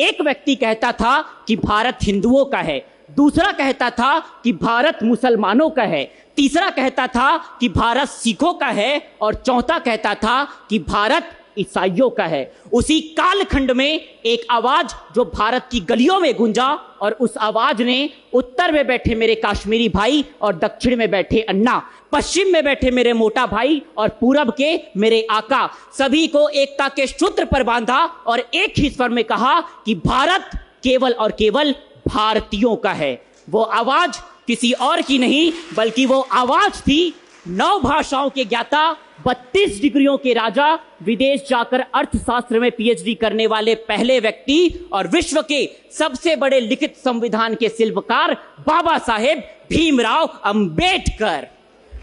एक व्यक्ति कहता था कि भारत हिंदुओं का है, दूसरा कहता था कि भारत मुसलमानों का है, तीसरा कहता था कि भारत सिखों का है और चौथा कहता था कि भारत ईसाइयों का है। उसी कालखंड में एक आवाज जो भारत की गलियों में गूंजा और उस आवाज ने उत्तर में बैठे मेरे कश्मीरी भाई और दक्षिण में बैठे अन्ना, पश्चिम में बैठे मेरे मोटा भाई और पूरब के मेरे आका, सभी को एकता के सूत्र पर बांधा और एक ही स्वर में कहा कि भारत केवल और केवल भारतीयों का है। वो आवाज किसी और की नहीं बल्कि वो आवाज थी 9 भाषाओं के ज्ञाता, 32 डिग्रियों के राजा, विदेश जाकर अर्थशास्त्र में पीएचडी करने वाले पहले व्यक्ति और विश्व के सबसे बड़े लिखित संविधान के शिल्पकार बाबा साहेब भीमराव अंबेडकर।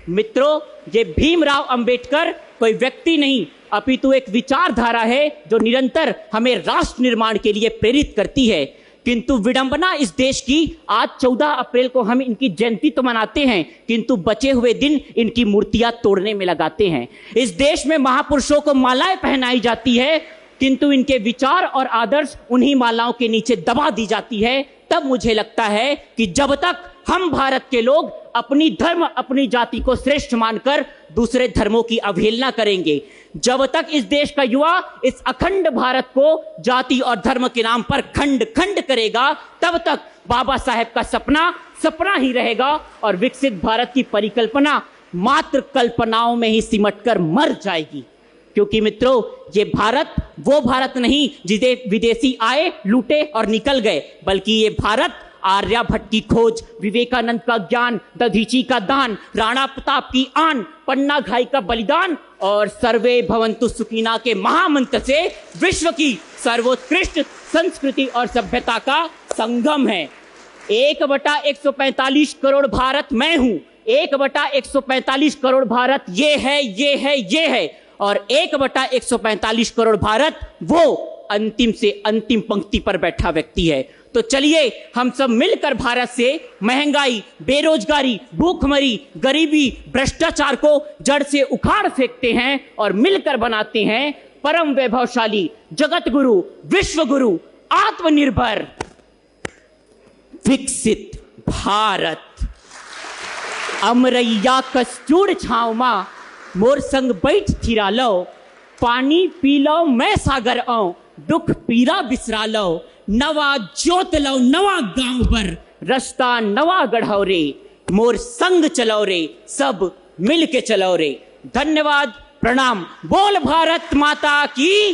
मित्रों, ये भीमराव अंबेडकर कोई व्यक्ति नहीं अपितु एक विचारधारा है जो निरंतर हमें राष्ट्र निर्माण के लिए प्रेरित करती है। किंतु विडंबना इस देश की, आज 14 अप्रैल को हम इनकी जयंती तो मनाते हैं किंतु बचे हुए दिन इनकी मूर्तियां तोड़ने में लगाते हैं। इस देश में महापुरुषों को मालाएं पहनाई जाती है किंतु इनके विचार और आदर्श उन्हीं मालाओं के नीचे दबा दी जाती है। तब मुझे लगता है कि जब तक हम भारत के लोग अपनी धर्म अपनी जाति को श्रेष्ठ मानकर दूसरे धर्मों की अवहेलना करेंगे, जब तक इस देश का युवा इस अखंड भारत को जाति और धर्म के नाम पर खंड खंड करेगा, तब तक बाबा साहेब का सपना सपना ही रहेगा और विकसित भारत की परिकल्पना मात्र कल्पनाओं में ही सिमटकर मर जाएगी। क्योंकि मित्रों, ये भारत वो भारत नहीं जिसे विदेशी आए, लूटे और निकल गए, बल्कि ये भारत आर्यभट्ट की खोज, विवेकानंद का ज्ञान, दधीची का दान, राणा प्रताप की आन, पन्ना घाई का बलिदान और सर्वे भवन्तु सुखिना के महामंत्र से विश्व की सर्वोत्कृष्ट संस्कृति और सभ्यता का संगम है। 1/145 करोड़ भारत मैं हूं, 1/145 करोड़ भारत ये है, ये है, ये है और 1/145 करोड़ भारत वो अंतिम से अंतिम पंक्ति पर बैठा व्यक्ति है। तो चलिए हम सब मिलकर भारत से महंगाई, बेरोजगारी, भूखमरी, गरीबी, भ्रष्टाचार को जड़ से उखाड़ फेंकते हैं और मिलकर बनाते हैं परम वैभवशाली, जगत गुरु, विश्व गुरु, आत्मनिर्भर, विकसित भारत। अमरैया कस्तूर छाव मां मोर संग बैठ थिरा लो, पानी पी लो मैं सागर आऊं, दुख पीरा बिसरा लो, नवा जोत लो नवा गांव पर, रास्ता नवा गढ़ाओ रे, मोर संग चलो रे, सब मिल के चलो रे। धन्यवाद, प्रणाम। बोल भारत माता की।